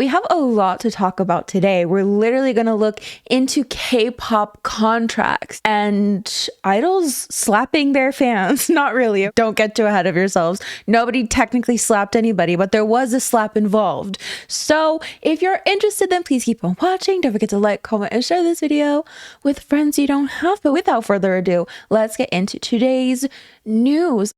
We have a lot to talk about today. We're literally going to look into K-pop contracts and idols slapping their fans. Not really. Don't get too ahead of yourselves. Nobody technically slapped anybody, but there was a slap involved. So if you're interested, then please keep on watching. Don't forget to like, comment, and share this video with friends you don't have. But without further ado, let's get into today's news.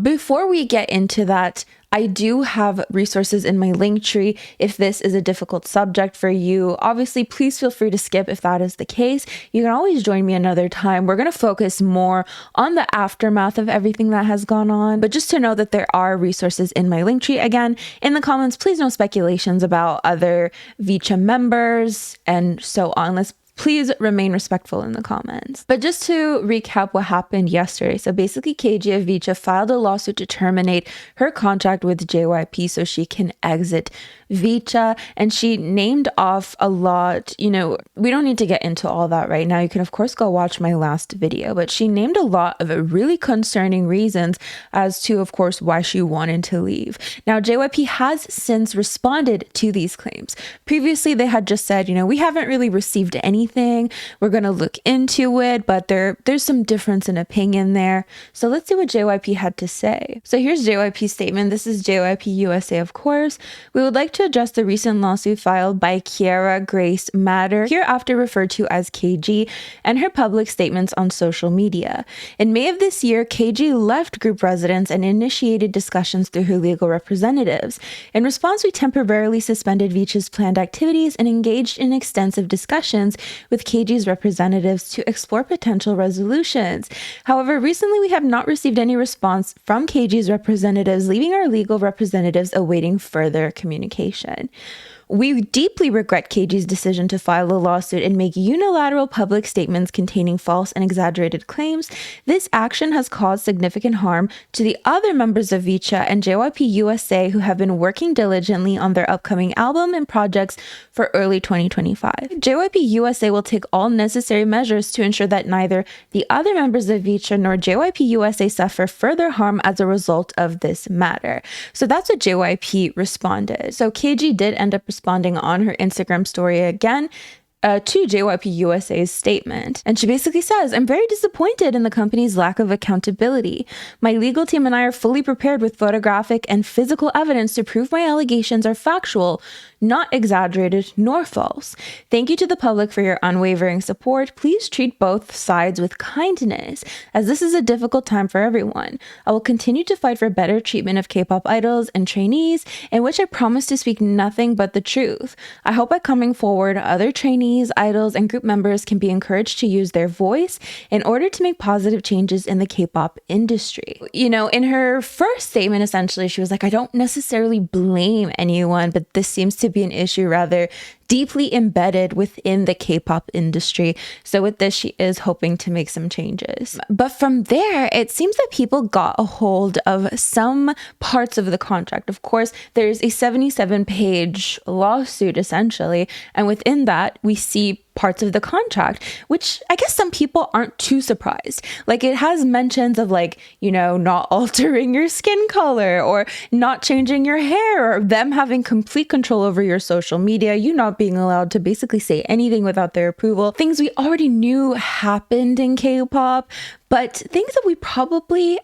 Before we get into that, I do have resources in my link tree if this is a difficult subject for you. Obviously, please feel free to skip if that is the case. You can always join me another time. We're going to focus more on the aftermath of everything that has gone on. But just to know that there are resources in my link tree. Again, in the comments, please no speculations about other Vicha members and so on. Please remain respectful in the comments. But just to recap what happened yesterday. So basically, KG of Vicha filed a lawsuit to terminate her contract with JYP so she can exit Vicha. And she named off a lot, we don't need to get into all that right now. You can, of course, go watch my last video. But she named a lot of really concerning reasons as to, of course, why she wanted to leave. Now, JYP has since responded to these claims. Previously, they had just said, we haven't really received anything. We're going to look into it, but there's some difference in opinion there. So let's see what JYP had to say. So here's JYP's statement. This is JYP USA, of course. We would like to address the recent lawsuit filed by Kiara Grace Matter, hereafter referred to as KG, and her public statements on social media. In May of this year, KG left group residence and initiated discussions through her legal representatives. In response, we temporarily suspended Vicha's planned activities and engaged in extensive discussions with KG's representatives to explore potential resolutions. However, recently we have not received any response from KG's representatives, leaving our legal representatives awaiting further communication. We deeply regret KG's decision to file a lawsuit and make unilateral public statements containing false and exaggerated claims. This action has caused significant harm to the other members of Vicha and JYP USA who have been working diligently on their upcoming album and projects for early 2025. JYP USA will take all necessary measures to ensure that neither the other members of Vicha nor JYP USA suffer further harm as a result of this matter. So that's what JYP responded. So KG did end up responding on her Instagram story again to JYP USA's statement. And she basically says, I'm very disappointed in the company's lack of accountability. My legal team and I are fully prepared with photographic and physical evidence to prove my allegations are factual, not exaggerated nor false. Thank you to the public for your unwavering support. Please treat both sides with kindness, as this is a difficult time for everyone. I will continue to fight for better treatment of K-pop idols and trainees, in which I promise to speak nothing but the truth. I hope by coming forward, other trainees, idols, and group members can be encouraged to use their voice in order to make positive changes in the K-pop industry. In her first statement, essentially, she was like, I don't necessarily blame anyone, but this seems to be an issue rather deeply embedded within the K-pop industry. So with this, she is hoping to make some changes. But from there, it seems that people got a hold of some parts of the contract. Of course, there's a 77-page lawsuit, essentially. And within that, we see parts of the contract, which I guess some people aren't too surprised. Like, it has mentions of not altering your skin color or not changing your hair, or them having complete control over your social media, you not being allowed to basically say anything without their approval. Things we already knew happened in K-pop, but things that we probably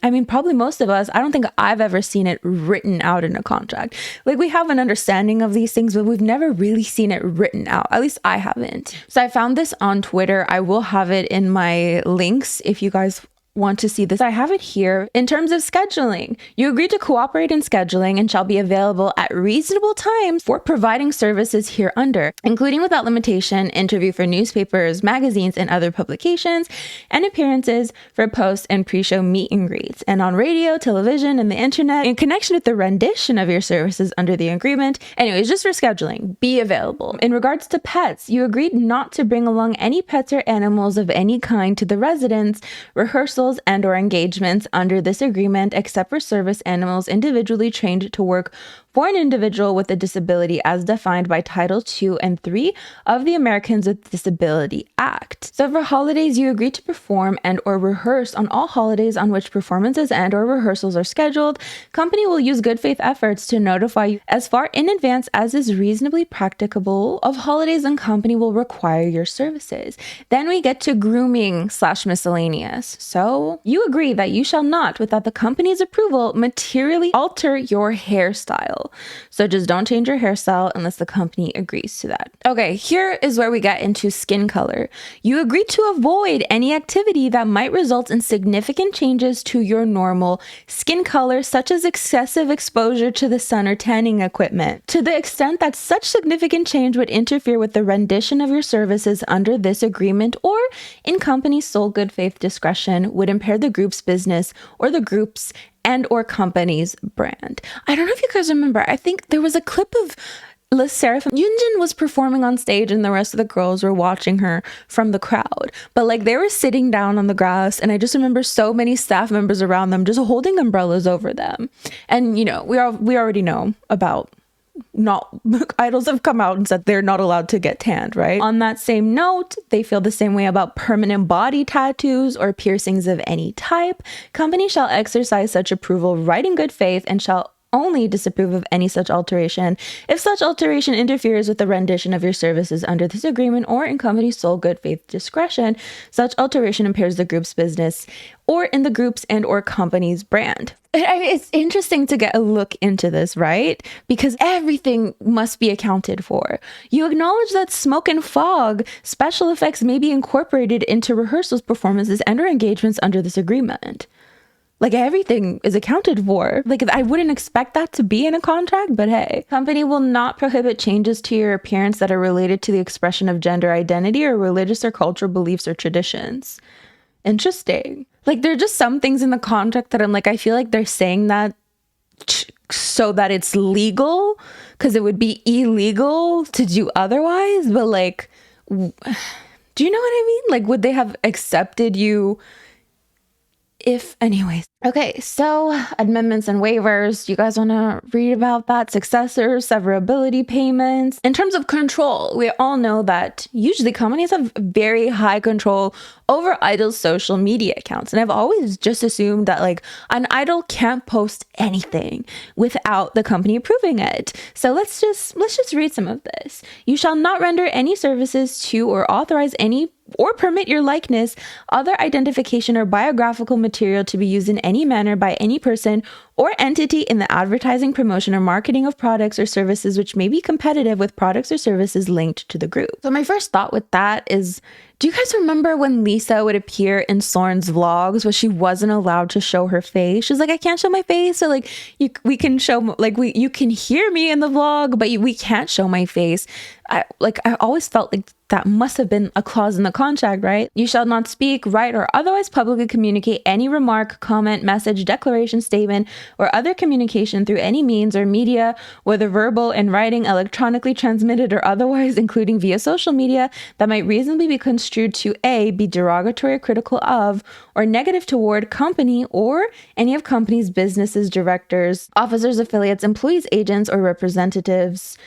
most of us, I don't think I've ever seen it written out in a contract. Like, we have an understanding of these things, but we've never really seen it written out. At least I haven't. So I found this on Twitter. I will have it in my links if you guys want to see this. I have it here. In terms of scheduling, you agreed to cooperate in scheduling and shall be available at reasonable times for providing services hereunder, including without limitation, interview for newspapers, magazines, and other publications, and appearances for post and pre-show meet and greets, and on radio, television, and the internet in connection with the rendition of your services under the agreement. Anyways, just for scheduling, be available. In regards to pets, you agreed not to bring along any pets or animals of any kind to the residence, rehearsals, and or engagements under this agreement except for service animals individually trained to work for an individual with a disability as defined by Title II and III of the Americans with Disability Act. So for holidays, you agree to perform and or rehearse on all holidays on which performances and or rehearsals are scheduled. Company will use good faith efforts to notify you as far in advance as is reasonably practicable of holidays, and company will require your services. Then we get to grooming / miscellaneous. So you agree that you shall not, without the company's approval, materially alter your hairstyle. So just don't change your hairstyle unless the company agrees to that. Okay, here is where we get into skin color. You agree to avoid any activity that might result in significant changes to your normal skin color, such as excessive exposure to the sun or tanning equipment, to the extent that such significant change would interfere with the rendition of your services under this agreement or in company's sole good faith discretion would impair the group's business or the group's and or company's brand. I don't know if you guys remember, I think there was a clip of Les Seraphim. Yoonjin was performing on stage and the rest of the girls were watching her from the crowd. But like they were sitting down on the grass and I just remember so many staff members around them just holding umbrellas over them. And you know, we already know about idols have come out and said they're not allowed to get tanned, right? On that same note, they feel the same way about permanent body tattoos or piercings of any type. Company shall exercise such approval right in good faith and shall only disapprove of any such alteration if such alteration interferes with the rendition of your services under this agreement or in company's sole good faith discretion. Such alteration impairs the group's business or in the group's and or company's brand. It's interesting to get a look into this, right? Because everything must be accounted for. You acknowledge that smoke and fog special effects may be incorporated into rehearsals, performances, and or engagements under this agreement. Like everything is accounted for. Like I wouldn't expect that to be in a contract, but hey. Company will not prohibit changes to your appearance that are related to the expression of gender identity or religious or cultural beliefs or traditions. Interesting. Like there are just some things in the contract that I'm like, I feel like they're saying that so that it's legal, because it would be illegal to do otherwise. But like, do you know what I mean? Like, would they have accepted you if anyways? Okay, so amendments and waivers. You guys want to read about that? Successors, severability payments. In terms of control, we all know that usually companies have very high control over idols' social media accounts. And I've always just assumed that like an idol can't post anything without the company approving it. So let's just read some of this. You shall not render any services to or authorize any or permit your likeness, other identification or biographical material to be used in any manner by any person or entity in the advertising, promotion, or marketing of products or services which may be competitive with products or services linked to the group. So my first thought with that is, do you guys remember when Lisa would appear in Soren's vlogs where she wasn't allowed to show her face? She's like, I can't show my face. So like we can show, like you can hear me in the vlog, but we can't show my face. I always felt like that must have been a clause in the contract, right? You shall not speak, write, or otherwise publicly communicate any remark, comment, message, declaration, statement, or other communication through any means or media, whether verbal, in writing, electronically transmitted, or otherwise, including via social media, that might reasonably be construed to A, be derogatory or critical of, or negative toward company or any of company's businesses, directors, officers, affiliates, employees, agents, or representatives.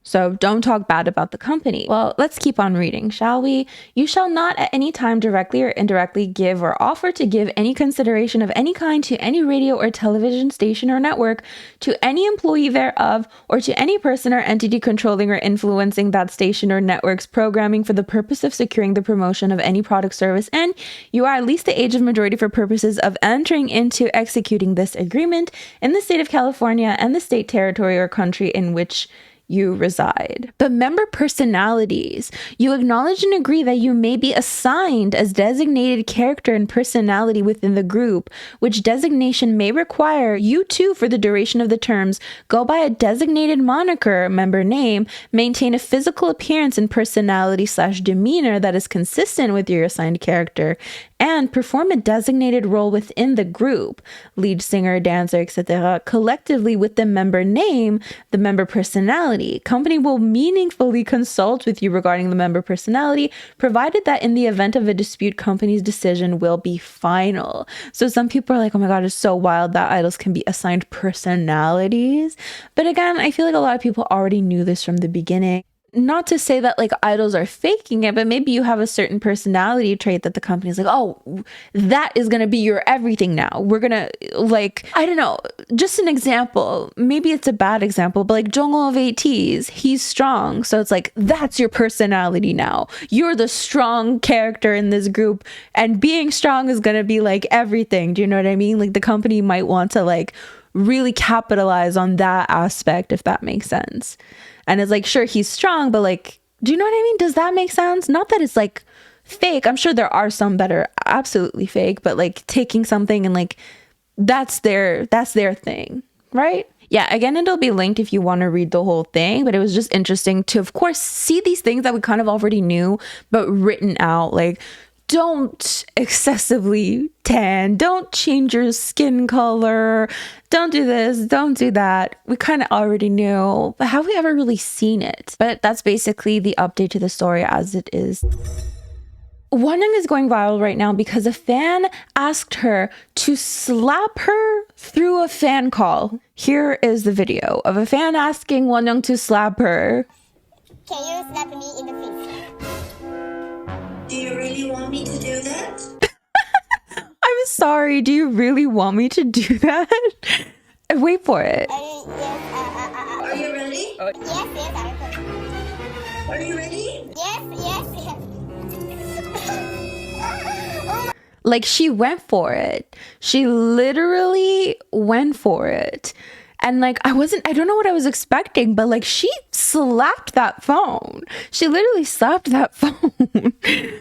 So don't talk bad about the company. Well, let's keep on reading, shall we? You shall not at any time directly or indirectly give or offer to give any consideration of any kind to any radio or television station or network, to any employee thereof, or to any person or entity controlling or influencing that station or network's programming for the purpose of securing the promotion of any product service, and you are at least the age of majority for purposes of entering into executing this agreement in the state of California and the state, territory, or country in which you reside. The member personalities. You acknowledge and agree that you may be assigned as designated character and personality within the group, which designation may require you to, for the duration of the terms, go by a designated moniker, member name, maintain a physical appearance and personality/demeanor that is consistent with your assigned character, and perform a designated role within the group, lead singer, dancer, etc., collectively with the member name, the member personality, personality. Company will meaningfully consult with you regarding the member personality, provided that in the event of a dispute, company's decision will be final. So some people are like, oh my God, it's so wild that idols can be assigned personalities. But again, I feel like a lot of people already knew this from the beginning. Not to say that like idols are faking it, but maybe you have a certain personality trait that the company's like, oh, that is going to be your everything now. We're going to like, I don't know, just an example. Maybe it's a bad example, but like Jongho of ATEEZ, he's strong. So it's like, that's your personality now. You're the strong character in this group, and being strong is going to be like everything. Do you know what I mean? Like the company might want to like really capitalize on that aspect, if that makes sense. And it's like, sure, he's strong, but like, do you know what I mean? Does that make sense? Not that it's like fake. I'm sure there are some that are absolutely fake, but like taking something and like, that's their thing, right? Yeah, again, it'll be linked if you want to read the whole thing, but it was just interesting to, of course, see these things that we kind of already knew, but written out, like, don't excessively tan, don't change your skin color, don't do this, don't do that. We kind of already knew, but have we ever really seen it? But that's basically the update to the story as it is. Wonyoung is going viral right now because a fan asked her to slap her through a fan call. Here is the video of a fan asking Wonyoung to slap her. Can you slap me in the face? Do you really want me to do that? I'm sorry, do you really want me to do that? Wait for it. Are you ready? Yes, I'm ready. Are you ready? Yes. Like, she went for it. She literally went for it. And like, I don't know what I was expecting, but like, she slapped that phone. She literally slapped that phone.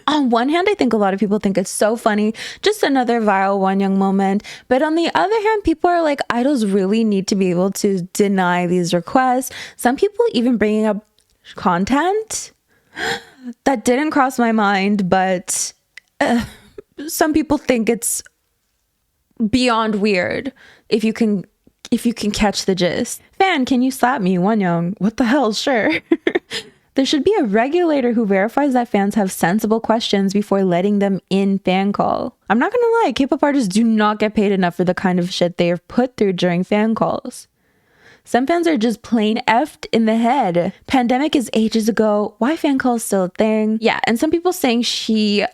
On one hand, I think a lot of people think it's so funny, just another viral Wonyoung moment. But on the other hand, people are like, idols really need to be able to deny these requests. Some people even bringing up content that didn't cross my mind, but some people think it's beyond weird if you can catch the gist. Fan, can you slap me? Wonyoung, what the hell? Sure. There should be a regulator who verifies that fans have sensible questions before letting them in Fancall. I'm not gonna lie, K-pop artists do not get paid enough for the kind of shit they are put through during fan calls. Some fans are just plain effed in the head. Pandemic is ages ago. Why fan call is still a thing? Yeah, and some people saying she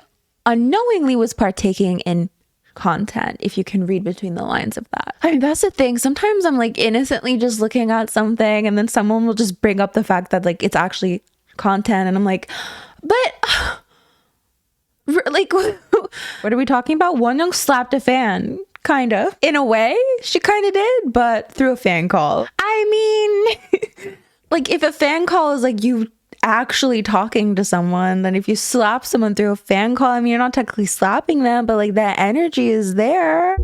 unknowingly was partaking in content, if you can read between the lines of that. I mean, that's the thing. Sometimes I'm like innocently just looking at something and then someone will just bring up the fact that like it's actually content and I'm like, but like what are we talking about? Wonyoung slapped a fan. Kind of. In a way, she kind of did, but through a fan call. I mean, like if a fan call is like you actually talking to someone, then if you slap someone through a fan call, I mean, you're not technically slapping them, but like that energy is there.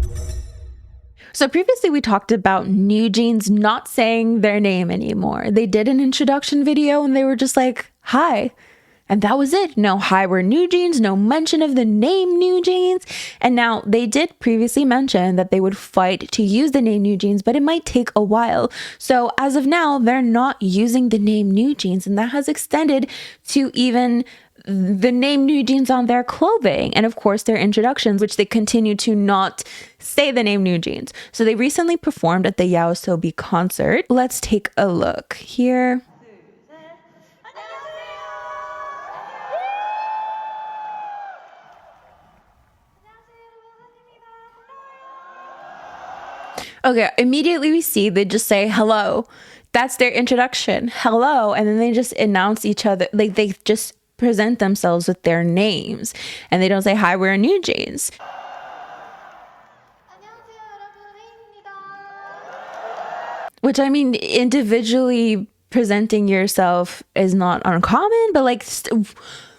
So previously we talked about NewJeans not saying their name anymore. They did an introduction video and they were just like, hi. And that was it. No hi, we're NewJeans, no mention of the name NewJeans. And now they did previously mention that they would fight to use the name NewJeans, but it might take a while. So as of now, they're not using the name NewJeans, and that has extended to even the name NewJeans on their clothing. And of course, their introductions, which they continue to not say the name NewJeans. So they recently performed at the YOASOBI concert. Let's take a look here. Okay, immediately we see they just say hello. That's their introduction. Hello. And then they just announce each other. Like they just present themselves with their names. And they don't say, hi, we're NewJeans. Which I mean, individually presenting yourself is not uncommon, but like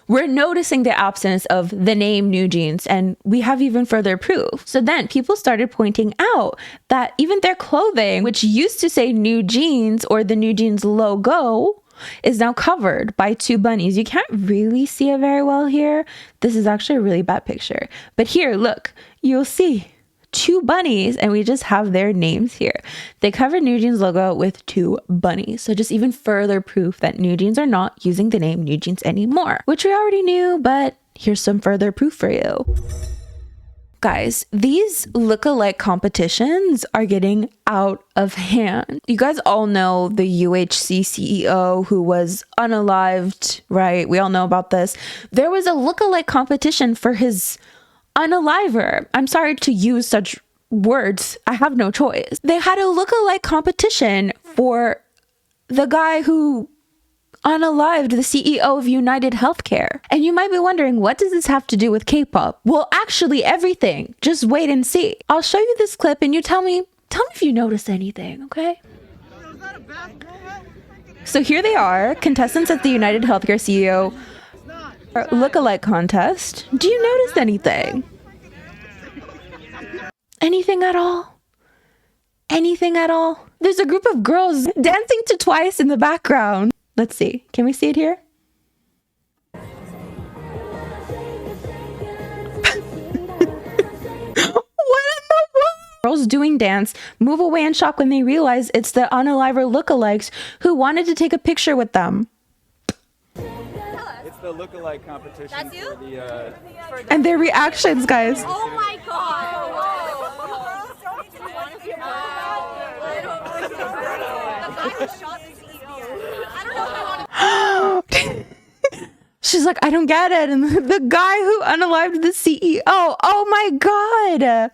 we're noticing the absence of the name NewJeans, and we have even further proof. So then people started pointing out that even their clothing, which used to say NewJeans or the NewJeans logo, is now covered by two bunnies. You can't really see it very well here. This is actually a really bad picture. But here, look, you'll see two bunnies, and we just have their names here. They covered NewJeans logo with two bunnies. So just even further proof that NewJeans are not using the name NewJeans anymore, which we already knew, but here's some further proof for you. Guys, these look-alike competitions are getting out of hand. You guys all know the UHC CEO who was unalived, right? We all know about this. There was a look-alike competition for his unaliver. I'm sorry to use such words. I have no choice. They had a look-alike competition for the guy who unalived the CEO of United Healthcare. And you might be wondering, what does this have to do with K-pop? Well, actually everything. Just wait and see. I'll show you this clip and you tell me if you notice anything, okay? So here they are, contestants at the United Healthcare CEO look-alike contest. Do you notice anything? Anything at all? Anything at all? There's a group of girls dancing to Twice in the background. Let's see. Can we see it here? What in the world? Girls doing dance move away in shock when they realize it's the unaliver lookalikes who wanted to take a picture with them. It's the lookalike competition. That's you? For the, and their reactions, guys. Oh my god! She's like, I don't get it. And the guy who unalived the CEO. Oh my god.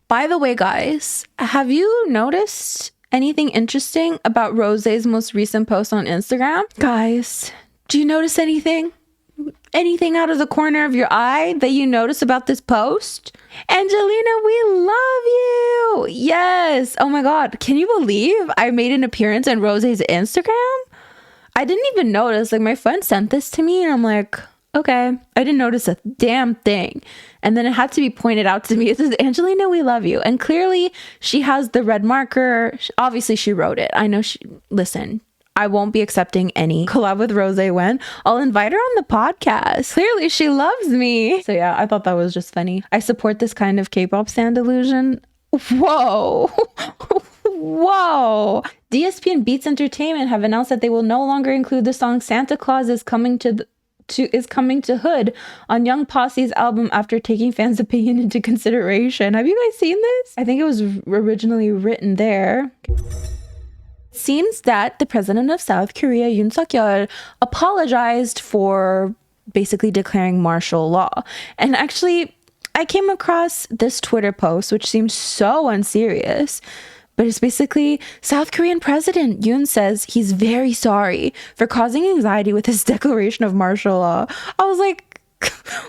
By the way, guys, have you noticed anything interesting about Rosé's most recent post on Instagram? Guys, do you notice anything? Anything out of the corner of your eye that you notice about this post? Angelina, we love you. Yes. Oh my god. Can you believe I made an appearance on Rosé's Instagram? I didn't even notice. Like, my friend sent this to me and I'm like, okay. I didn't notice a damn thing. And then it had to be pointed out to me. It says, Angelina, we love you. And clearly she has the red marker. Obviously she wrote it. I know listen, I won't be accepting any collab with Rosé when I'll invite her on the podcast. Clearly she loves me. So yeah, I thought that was just funny. I support this kind of K-pop stan delusion. Whoa. Whoa. DSP and Beats Entertainment have announced that they will no longer include the song Santa Claus is Coming to Hood on Young Posse's album after taking fans' opinion into consideration. Have you guys seen this? I think it was originally written there. It seems that the president of South Korea, Yoon Suk-yeol, apologized for basically declaring martial law. And actually, I came across this Twitter post, which seems so unserious. But it's basically, South Korean President Yoon says he's very sorry for causing anxiety with his declaration of martial law. I was like,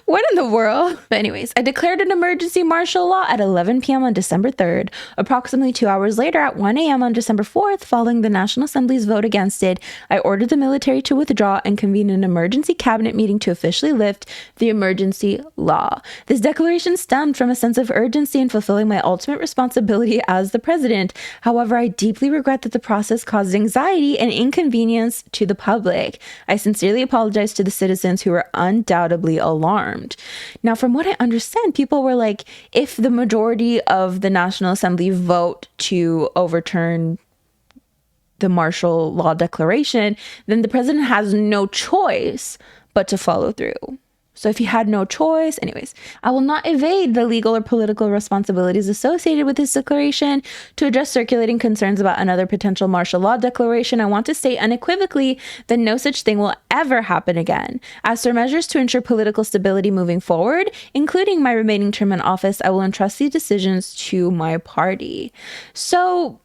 what in the world? But anyways, I declared an emergency martial law at 11 p.m. on December 3rd. Approximately 2 hours later at 1 a.m. on December 4th, following the National Assembly's vote against it, I ordered the military to withdraw and convene an emergency cabinet meeting to officially lift the emergency law. This declaration stemmed from a sense of urgency in fulfilling my ultimate responsibility as the president. However, I deeply regret that the process caused anxiety and inconvenience to the public. I sincerely apologize to the citizens who were undoubtedly alarmed. Now, from what I understand, people were like, if the majority of the National Assembly vote to overturn the martial law declaration, then the president has no choice but to follow through. So if he had no choice, anyways, I will not evade the legal or political responsibilities associated with this declaration. To address circulating concerns about another potential martial law declaration, I want to state unequivocally that no such thing will ever happen again. As for measures to ensure political stability moving forward, including my remaining term in office, I will entrust these decisions to my party. So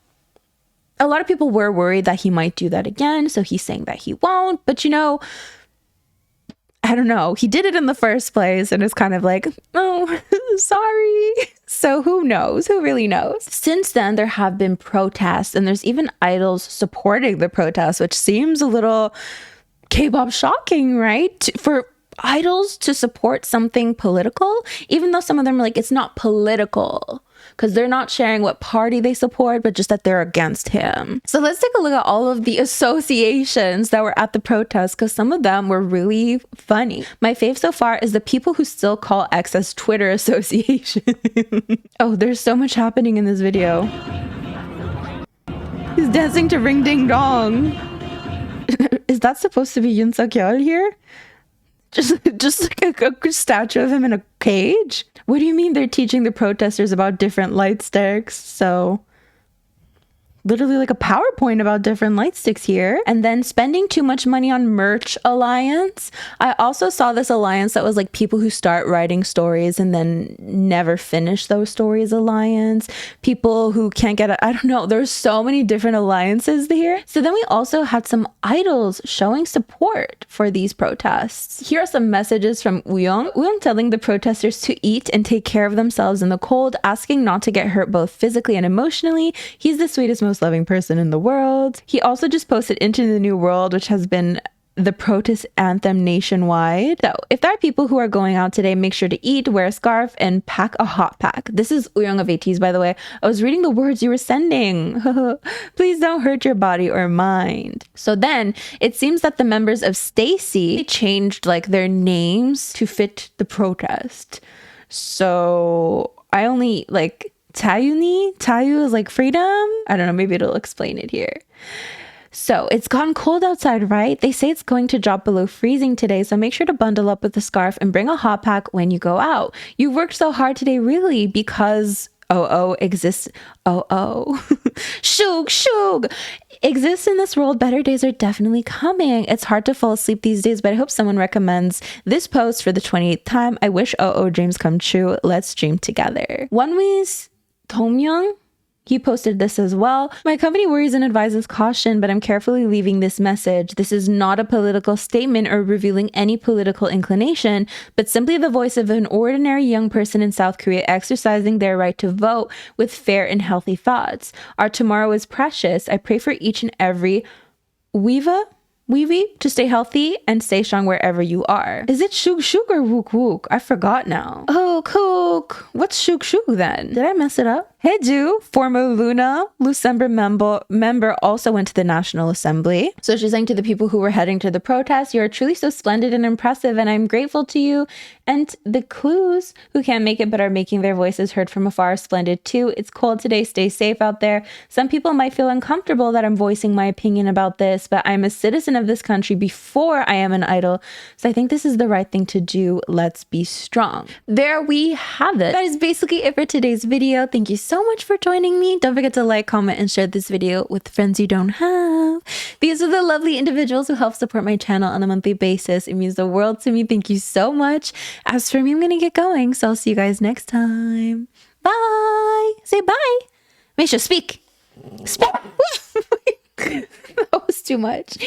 a lot of people were worried that he might do that again. So he's saying that he won't, but you know, I don't know. He did it in the first place and it's kind of like, oh, sorry. So who knows? Who really knows? Since then, there have been protests and there's even idols supporting the protests, which seems a little K-pop shocking, right? For idols to support something political, even though some of them are like, it's not political, because they're not sharing what party they support, but just that they're against him. So let's take a look at all of the associations that were at the protest, because some of them were really funny. My fave so far is the people who still call X's Twitter association. Oh, there's so much happening in this video. He's dancing to Ring Ding Dong. Is that supposed to be Yoon Suk-yeol here? Just like a statue of him in a cage? What do you mean they're teaching the protesters about different light sticks? So literally like a PowerPoint about different light sticks here. And then spending too much money on merch alliance. I also saw this alliance that was like people who start writing stories and then never finish those stories alliance. People who can't get I don't know. There's so many different alliances here. So then we also had some idols showing support for these protests. Here are some messages from Wonyoung. Wonyoung telling the protesters to eat and take care of themselves in the cold, asking not to get hurt both physically and emotionally. He's the sweetest, most loving person in the world. He also just posted Into the New World, which has been the protest anthem nationwide. So if there are people who are going out today, make sure to eat, wear a scarf, and pack a hot pack. This is Wonyoung of ATEEZ, by the way. I was reading the words you were sending. Please don't hurt your body or mind. So then it seems that the members of Stacy changed like their names to fit the protest. So I only like Tayu is like freedom. I don't know, maybe it'll explain it here. So it's gotten cold outside, right? They say it's going to drop below freezing today, so make sure to bundle up with a scarf and bring a hot pack when you go out. You worked so hard today, really, because exists. Shug exists in this world. Better days are definitely coming. It's hard to fall asleep these days, but I hope someone recommends this post for the 28th time. I wish dreams come true. Let's dream together. Wonwee's Wonyoung, he posted this as well. My company worries and advises caution, but I'm carefully leaving this message. This is not a political statement or revealing any political inclination, but simply the voice of an ordinary young person in South Korea exercising their right to vote with fair and healthy thoughts. Our tomorrow is precious. I pray for each and every Weevy to stay healthy and stay strong wherever you are. Is it Shug or Wook Wook? I forgot now. Oh, Kook. What's Shug then? Did I mess it up? Heju, former Luna Lucember member, also went to the National Assembly. So she's saying to the people who were heading to the protest, you are truly so splendid and impressive, and I'm grateful to you. And the Clues, who can't make it but are making their voices heard from afar, are splendid too. It's cold today. Stay safe out there. Some people might feel uncomfortable that I'm voicing my opinion about this, but I'm a citizen of this country before I am an idol. So I think this is the right thing to do. Let's be strong. There we have it. That is basically it for today's video. Thank you so much for joining me. Don't forget to like, comment, and share this video with friends you don't have. These are the lovely individuals who help support my channel on a monthly basis. It means the world to me. Thank you so much. As for me, I'm gonna get going, so I'll see you guys next time. Bye. Say bye. Misha, speak. That was too much.